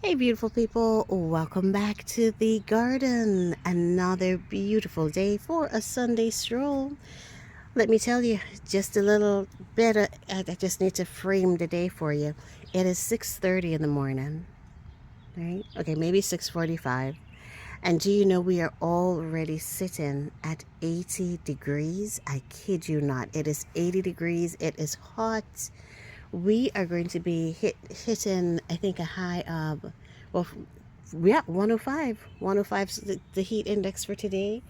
Hey, beautiful people, welcome back to the garden. Another beautiful day for a Sunday stroll. Let me tell you just a little bit. I just need to frame the day for you. It is 6:30 in the morning, right? Okay, maybe 6:45. And do you know we are already sitting at 80 degrees? I kid you not. It is 80 degrees. It is hot. We are going to be hitting, I think, a high of, well, yeah, 105. 105 is the heat index for today,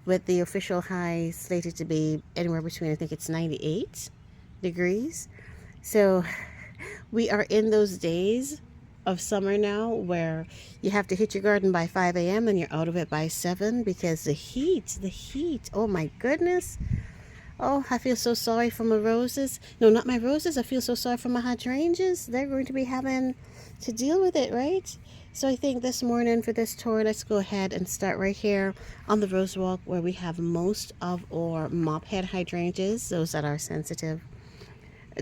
with the official high slated to be anywhere between, I think it's 98 degrees. So we are in those days of summer now where you have to hit your garden by 5 a.m. and you're out of it by 7 because the heat, oh my goodness. Oh, I feel so sorry for my roses. No, not my roses. I feel so sorry for my hydrangeas. They're going to be having to deal with it, right? So I think this morning for this tour, let's go ahead and start right here on the rose walk where we have most of our mop head hydrangeas, those that are sensitive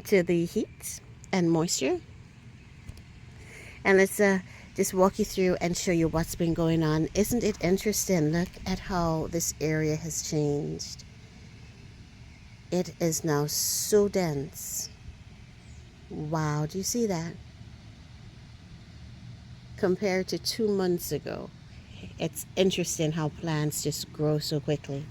to the heat and moisture. And let's just walk you through and show you what's been going on. Isn't it interesting? Look at how this area has changed. It is now so dense. Wow, do you see that? Compared to 2 months ago. It's interesting how plants just grow so quickly.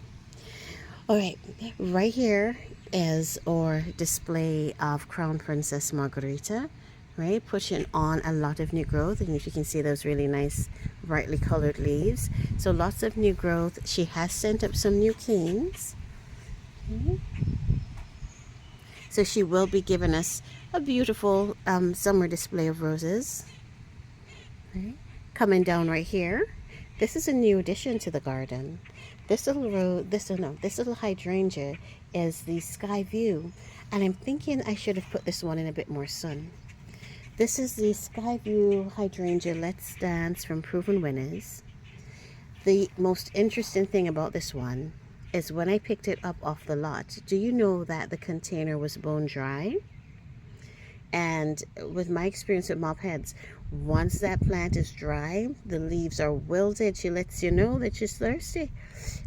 All right here is our display of Crown Princess Margarita, right? Pushing on a lot of new growth. And if you can see those really nice, brightly colored leaves. So lots of new growth. She has sent up some new canes. Okay. So she will be giving us a beautiful summer display of roses. Right. Coming down right here, this is a new addition to the garden. This little hydrangea is the Sky View, and I'm thinking I should have put this one in a bit more sun. This is the Sky View hydrangea Let's Dance from Proven Winners. The most interesting thing about this one is when I picked it up off the lot, do you know that the container was bone dry? And with my experience with mop heads, once that plant is dry, the leaves are wilted. She lets you know that she's thirsty.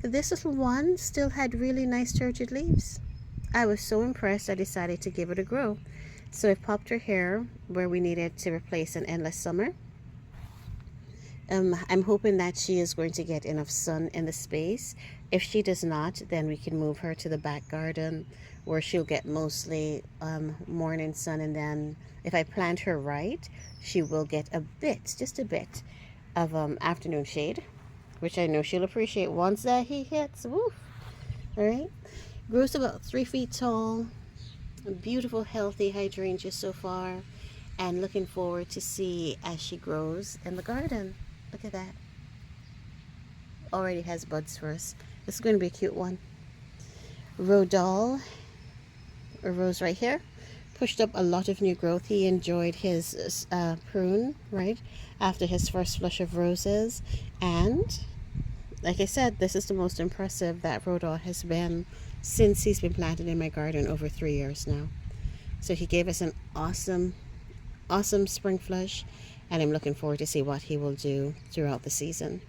This little one still had really nice turgid leaves. I was so impressed I decided to give it a grow. So I popped her hair where we needed to replace an endless summer. I'm hoping that she is going to get enough sun in the space. If she does not, then we can move her to the back garden where she'll get mostly morning sun, and then if I plant her right, she will get just a bit of afternoon shade, which I know she'll appreciate once that heat hits. Woof. All right. Grows about 3 feet tall. A beautiful, healthy hydrangea so far, and looking forward to see as she grows in the garden. Look at that. Already has buds for us. This is going to be a cute one. Rodol, a rose right here, pushed up a lot of new growth. He enjoyed his prune, right, after his first flush of roses. And like I said, this is the most impressive that Rodol has been since he's been planted in my garden over 3 years now. So he gave us an awesome spring flush, and I'm looking forward to see what he will do throughout the season.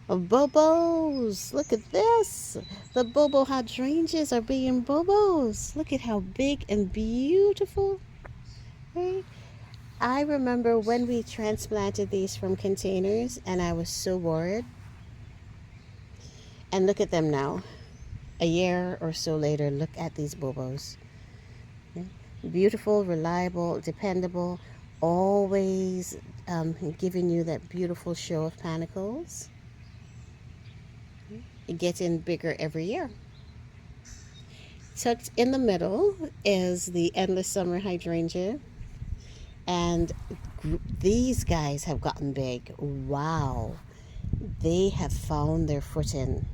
Bobos, look at this. The Bobo hydrangeas are being Bobos. Look at how big and beautiful. Right? I remember when we transplanted these from containers and I was so worried. And look at them now. A year or so later, look at these Bobos. Okay? Beautiful, reliable, dependable, always giving you that beautiful show of panicles. Getting bigger every year. Tucked in the middle is the endless summer hydrangea, and these guys have gotten big. Wow, they have found their footing.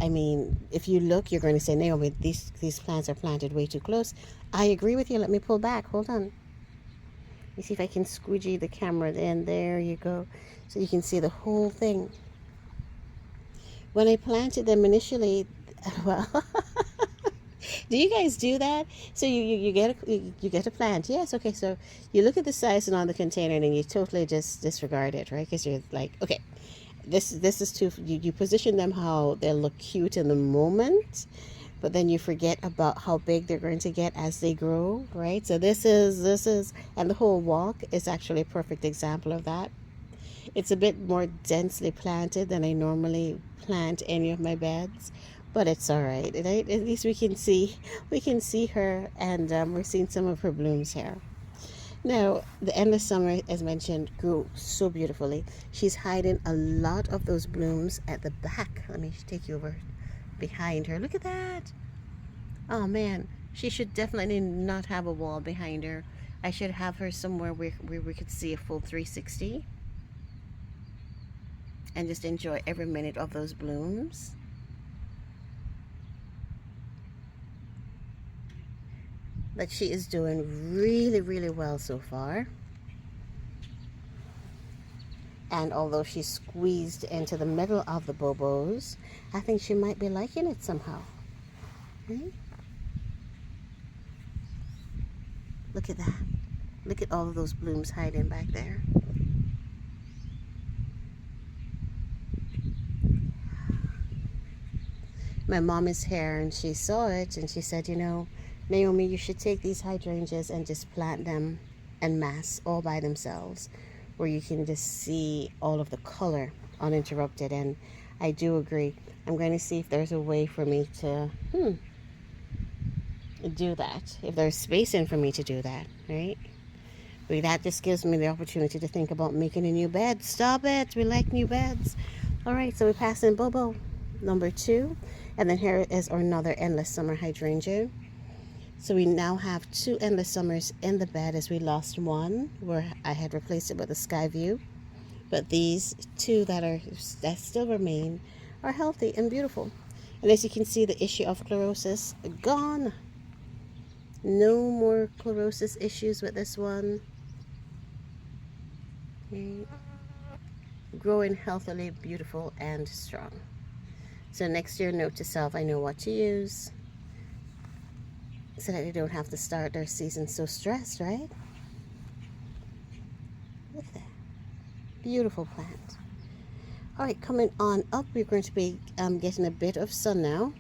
I mean, if you look, you're going to say, Naomi, these plants are planted way too close. I agree with you. Let me pull back. Hold on. Let me see if I can squeegee the camera in. There you go. So you can see the whole thing. When I planted them initially, well, Do you guys do that? So you get a plant. Yes, okay. So you look at the size and on the container, and then you totally just disregard it, right? Because you're like, okay, this is too. You position them how they'll look cute in the moment, but then you forget about how big they're going to get as they grow, right? So this is, and the whole walk is actually a perfect example of that. It's a bit more densely planted than I normally plant any of my beds, but it's all right. Right? At least we can see her, and we're seeing some of her blooms here. Now, the endless summer, as mentioned, grew so beautifully. She's hiding a lot of those blooms at the back. Let me take you over behind her. Look at that. Oh man, she should definitely not have a wall behind her. I should have her somewhere where we could see a full 360 and just enjoy every minute of those blooms. But she is doing really, really well so far. And although she's squeezed into the middle of the Bobos, I think she might be liking it somehow. Right? Look at that. Look at all of those blooms hiding back there. My mom is here and she saw it and she said, Naomi, you should take these hydrangeas and just plant them en masse all by themselves, where you can just see all of the color uninterrupted. And I do agree. I'm going to see if there's a way for me to do that, if there's space in for me to do that, right? But that just gives me the opportunity to think about making a new bed. Stop it. We like new beds. All right, so we pass in Bobo, number 2. And then here is another endless summer hydrangea. So we now have 2 endless summers in the bed, as we lost one where I had replaced it with a sky view. But these 2 that still remain are healthy and beautiful. And as you can see, the issue of chlorosis gone. No more chlorosis issues with this one. Okay. Growing healthily, beautiful, and strong. So next year, note to self, I know what to use so that they don't have to start their season so stressed, right? Look at that. Beautiful plant. All right, coming on up, we're going to be getting a bit of sun now.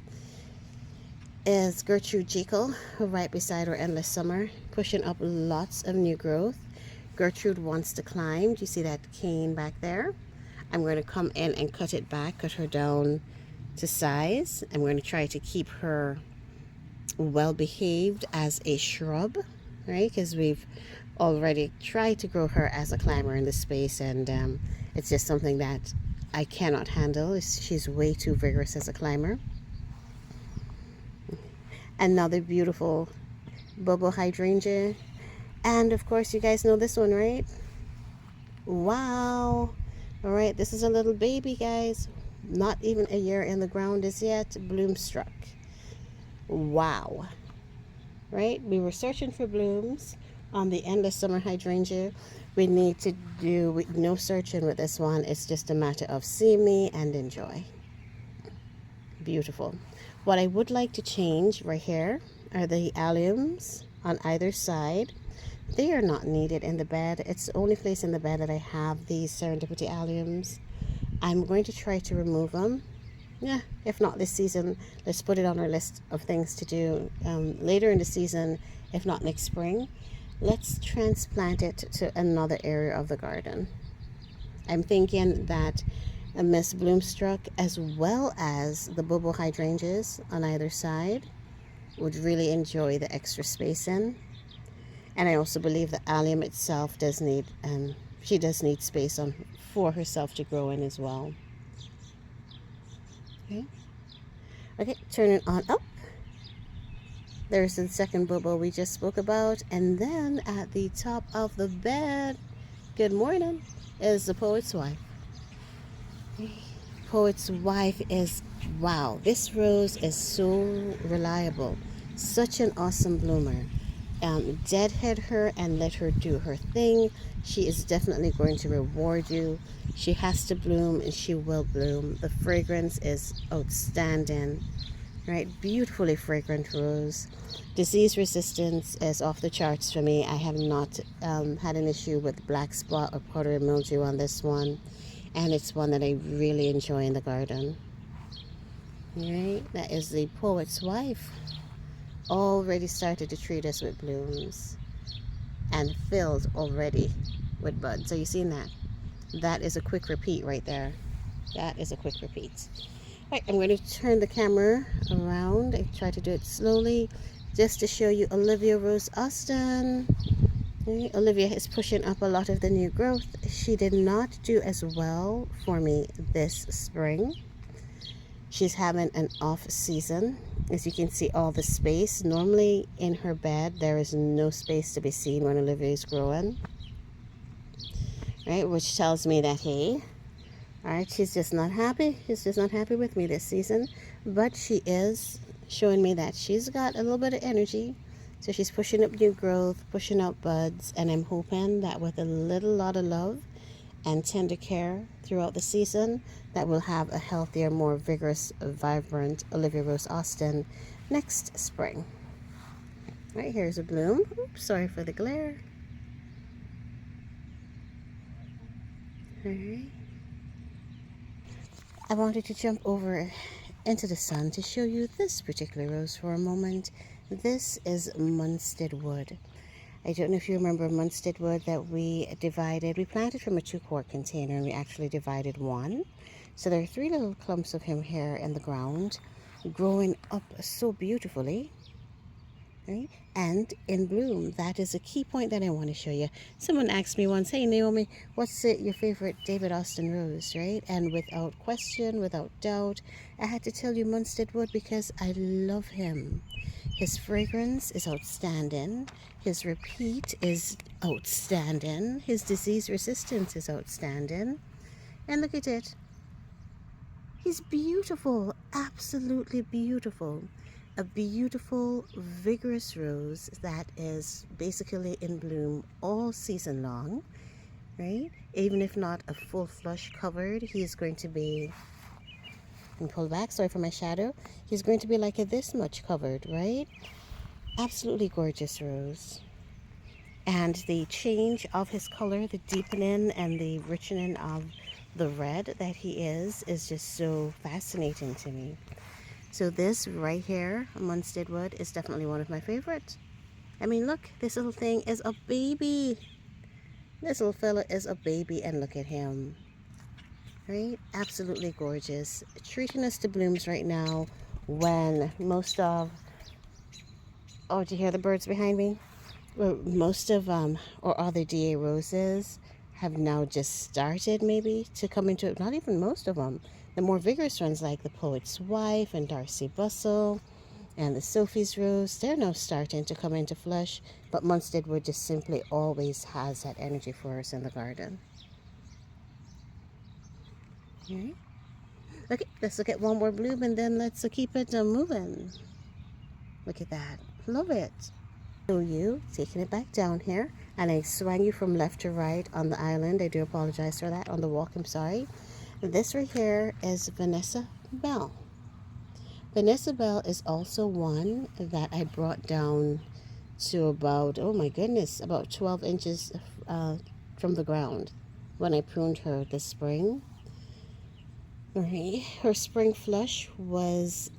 Is Gertrude Jekyll, right beside our endless summer, pushing up lots of new growth. Gertrude wants to climb. Do you see that cane back there? I'm going to come in and cut it back, cut her down to size. I'm going to try to keep her well behaved as a shrub, right? Because we've already tried to grow her as a climber in this space, and it's just something that I cannot handle. She's way too vigorous as a climber. Another beautiful Bobo hydrangea. And of course, you guys know this one, right? Wow. All right, this is a little baby, guys. Not even a year in the ground as yet. Bloom struck. Wow. Right? We were searching for blooms on the endless summer hydrangea. We need to do no searching with this one. It's just a matter of see me and enjoy. Beautiful. What I would like to change right here are the alliums on either side. They are not needed in the bed. It's the only place in the bed that I have these serendipity alliums. I'm going to try to remove them. Yeah, if not this season, let's put it on our list of things to do later in the season, if not next spring. Let's transplant it to another area of the garden. I'm thinking that a Miss Bloomstruck, as well as the Bobo hydrangeas on either side, would really enjoy the extra space in. And I also believe the allium itself does need, she does need space for herself to grow in as well. Okay, turn it on up. There's the second Bobo we just spoke about. And then at the top of the bed, good morning, is the poet's wife. Poet's wife is, wow, this rose is so reliable. Such an awesome bloomer. Deadhead her and let her do her thing. She is definitely going to reward you. She has to bloom and she will bloom. The fragrance is outstanding. right? Beautifully fragrant rose. Disease resistance is off the charts for me. I have not had an issue with black spot or powdery mildew on this one, and it's one that I really enjoy in the garden. Right, that is the poet's wife. Already started to treat us with blooms and filled already with buds. So you seen that? That is a quick repeat right there. That is a quick repeat. Right, I'm going to turn the camera around. I try to do it slowly just to show you Olivia Rose Austin. Okay, Olivia is pushing up a lot of the new growth. She did not do as well for me this spring. She's having an off season. As you can see, all the space. Normally in her bed, there is no space to be seen when Olivia is growing. Right, which tells me that, hey, all right, she's just not happy. She's just not happy with me this season. But she is showing me that she's got a little bit of energy. So she's pushing up new growth, pushing out buds. And I'm hoping that with a lot of love and tender care throughout the season, that we'll have a healthier, more vigorous, vibrant Olivia Rose Austin next spring. Right, here's a bloom. Oops, sorry for the glare. All right. I wanted to jump over into the sun to show you this particular rose for a moment. This is Munstead Wood. I don't know if you remember Munstead Wood that we divided. We planted from a 2-quart container and we actually divided one. So there are 3 little clumps of him here in the ground, growing up so beautifully. Right? And in bloom. That is a key point that I want to show you. Someone asked me once, hey Naomi, what's your favorite David Austin rose, right? And without question, without doubt, I had to tell you Munstead Wood because I love him. His fragrance is outstanding. His repeat is outstanding. His disease resistance is outstanding. And look at it. He's beautiful, absolutely beautiful. A beautiful, vigorous rose that is basically in bloom all season long, right? Even if not a full flush covered, he is going to be, and pull back, sorry for my shadow, he's going to be like a this much covered, right? Absolutely gorgeous rose. And the change of his color, the deepening and the richening of the red that he is just so fascinating to me. So this right here, Munstead Wood, is definitely one of my favorites. I mean, look, this little thing is a baby. This little fella is a baby, and look at him. Right? Absolutely gorgeous. Treating us to blooms right now when most of... Oh, do you hear the birds behind me? Well, most of or other DA roses have now just started maybe to come into it. Not even most of them. The more vigorous ones like the Poet's Wife and Darcy Bustle and the Sophie's Rose, they're now starting to come into flush. But Munstead Wood just simply always has that energy for us in the garden. Okay. Okay, let's look at one more bloom and then let's keep it moving. Look at that. Love it. So you taking it back down here, and I swang you from left to right on the island. I do apologize for that. On the walk, I'm sorry. This right here is Vanessa Bell. Vanessa Bell is also one that I brought down to about, oh my goodness, about 12 inches from the ground when I pruned her this spring. Right. Her spring flush was,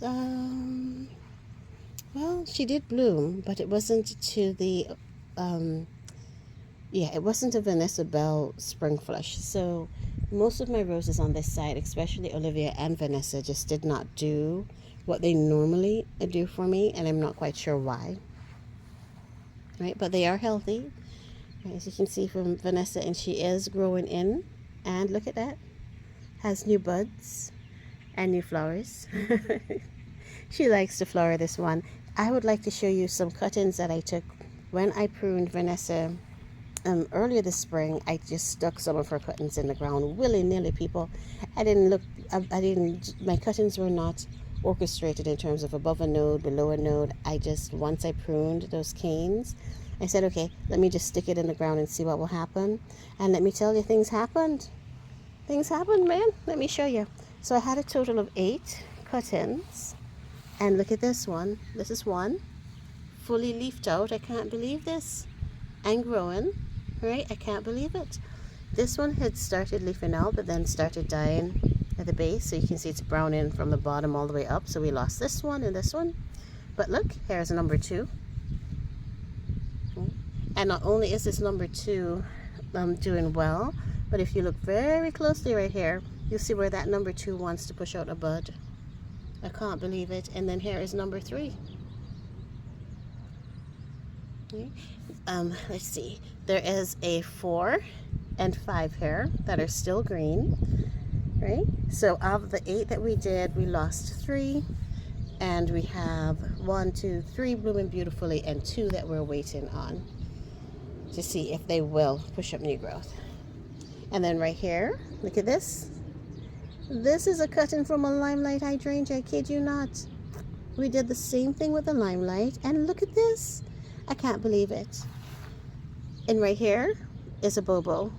well, she did bloom, but it wasn't to the, it wasn't a Vanessa Bell spring flush. So most of my roses on this side, especially Olivia and Vanessa, just did not do what they normally do for me, and I'm not quite sure why. Right, but they are healthy, as you can see from Vanessa, and she is growing in. And look at that, has new buds and new flowers. She likes to flower, this one. I would like to show you some cuttings that I took when I pruned Vanessa earlier this spring. I just stuck some of her cuttings in the ground willy-nilly, people. I didn't, my cuttings were not orchestrated in terms of above a node, below a node. I just, once I pruned those canes, I said, okay, let me just stick it in the ground and see what will happen. And let me tell you, things happened. Things happened, man. Let me show you. So I had a total of 8 cuttings. And look at this one. This is one fully leafed out. I can't believe this. And growing, right? I can't believe it. This one had started leafing out, but then started dying at the base. So you can see it's browning from the bottom all the way up. So we lost this one and this one. But look, here's number two. And not only is this number two doing well, but if you look very closely right here, you'll see where that number two wants to push out a bud. I can't believe it. And then here is number three. Okay. Let's see. There is a 4 and 5 here that are still green, right? So of the 8 that we did, we lost 3, and we have 1, 2, 3 blooming beautifully, and 2 that we're waiting on to see if they will push up new growth. And then right here, look at this. This is a cutting from a limelight hydrangea, I kid you not. We did the same thing with the limelight, and look at this. I can't believe it. And right here is a Bobo.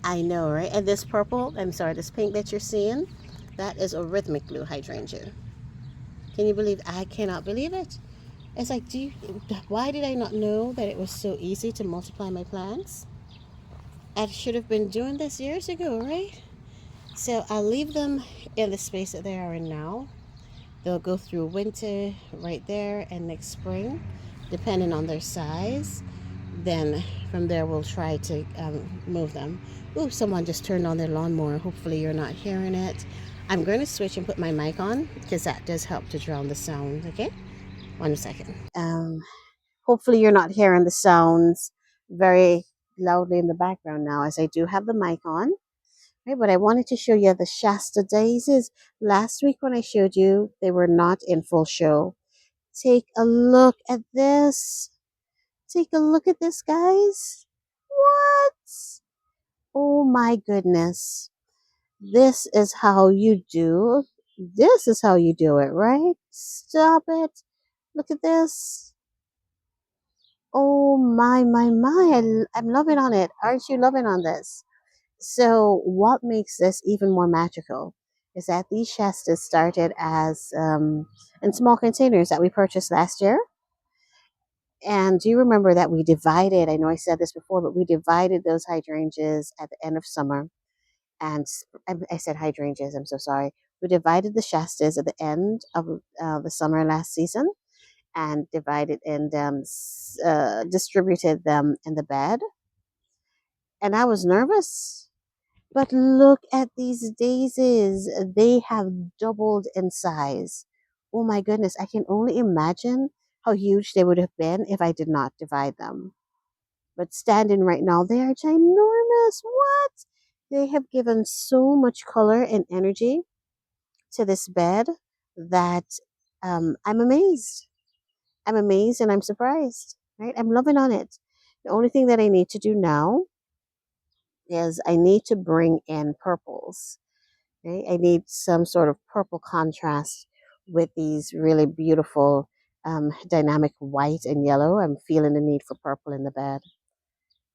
I know, right? And this purple, this pink that you're seeing, that is a rhythmic blue hydrangea. Can you believe? I cannot believe it. It's like, why did I not know that it was so easy to multiply my plants? I should have been doing this years ago, right? So I'll leave them in the space that they are in now. They'll go through winter right there and next spring, depending on their size. Then from there we'll try to move them. Ooh, someone just turned on their lawnmower. Hopefully you're not hearing it. I'm going to switch and put my mic on because that does help to drown the sound, okay? 1 second. Hopefully you're not hearing the sounds very loudly in the background now, as I do have the mic on. Right, but I wanted to show you the Shasta daisies. Last week when I showed you, they were not in full show. Take a look at this. Take a look at this, guys. What? Oh my goodness. This is how you do. This is how you do it, right? Stop it. Look at this. Oh my. I'm loving on it. Aren't you loving on this? So what makes this even more magical is that these Shastas started as in small containers that we purchased last year. And do you remember that we divided, I know I said this before, but we divided those hydrangeas at the end of summer. And I said hydrangeas, I'm so sorry. We divided the Shastas at the end of the summer last season and divided and distributed them in the bed. And I was nervous. But look at these daisies. They have doubled in size. Oh my goodness, I can only imagine how huge they would have been if I did not divide them. But standing right now, they are ginormous. What? They have given so much color and energy to this bed that I'm amazed. I'm amazed and I'm surprised. Right? I'm loving on it. The only thing that I need to do now is I need to bring in purples. Right? I need some sort of purple contrast with these really beautiful dynamic white and yellow. I'm feeling the need for purple in the bed.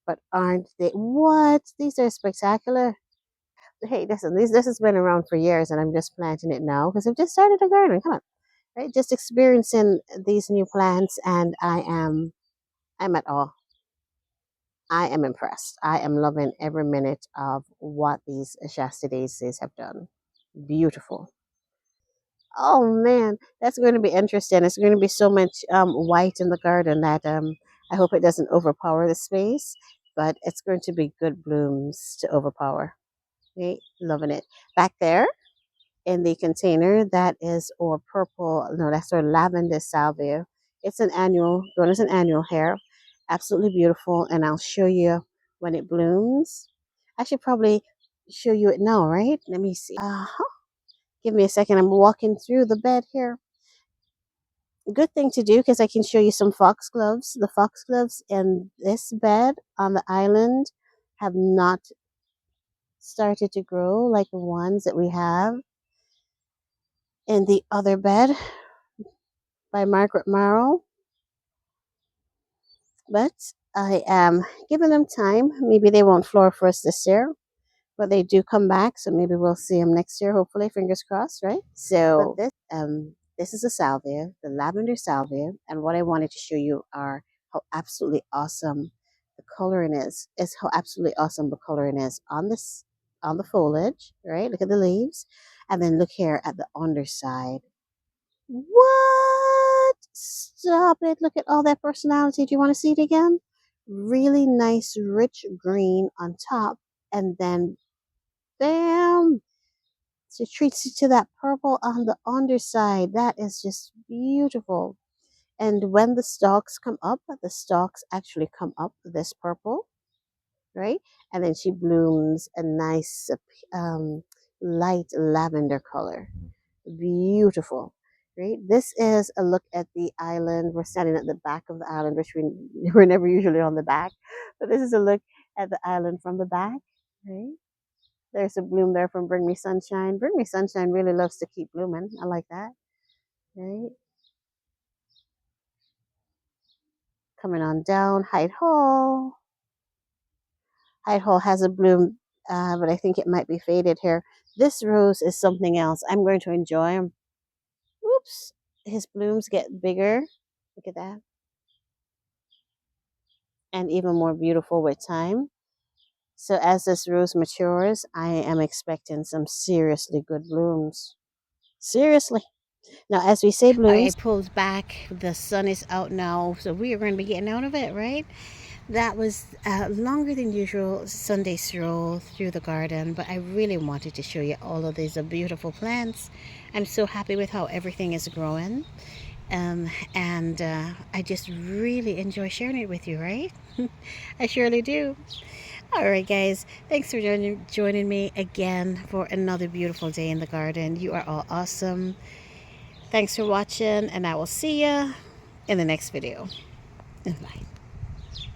But aren't they? What? These are spectacular. Hey, listen, this has been around for years and I'm just planting it now because I've just started a garden. Come on. Right? Just experiencing these new plants and I'm at awe. I am impressed. I am loving every minute of what these Shasta daisies have done. Beautiful. Oh man, that's going to be interesting. It's going to be so much white in the garden that I hope it doesn't overpower the space, but it's going to be good blooms to overpower. Okay, loving it. Back there in the container, that is our purple, no, that's our lavender salvia. It's an annual, grown as an annual hair. Absolutely beautiful, and I'll show you when it blooms. I should probably show you it now, right? Let me see. Give me a second. I'm walking through the bed here. Good thing to do because I can show you some foxgloves. The foxgloves in this bed on the island have not started to grow like the ones that we have in the other bed by Margaret Morrow. But I am giving them time. Maybe they won't flower for us this year, but they do come back. So maybe we'll see them next year. Hopefully, fingers crossed, right? So this is a salvia, the lavender salvia, and what I wanted to show you are how absolutely awesome the coloring is how absolutely awesome the coloring is on this on the foliage, right? Look at the leaves, and then look here at the underside. What? Stop it! Look at all that personality. Do you want to see it again? Really nice, rich green on top, and then bam! She treats you to that purple on the underside. That is just beautiful. And when the stalks come up, the stalks actually come up this purple, right? And then she blooms a nice light lavender color. Beautiful, right? This is a look at the island. We're standing at the back of the island, which we're never usually on the back, but this is a look at the island from the back, right? There's a bloom there from Bring Me Sunshine. Bring Me Sunshine really loves to keep blooming. I like that, right? Coming on down, Hyde Hall. Hyde Hall has a bloom, but I think it might be faded here. This rose is something else. I'm going to enjoy him. Oops, his blooms get bigger. Look at that. And even more beautiful with time. So as this rose matures, I am expecting some seriously good blooms. Seriously. Now, as we say blooms. I pulled back. The sun is out now, so we are going to be getting out of it, right? That was a longer than usual Sunday stroll through the garden, but I really wanted to show you all of these beautiful plants. I'm so happy with how everything is growing. And I just really enjoy sharing it with you, right? I surely do. All right, guys, thanks for joining me again for another beautiful day in the garden. You are all awesome. Thanks for watching, and I will see you in the next video. Bye.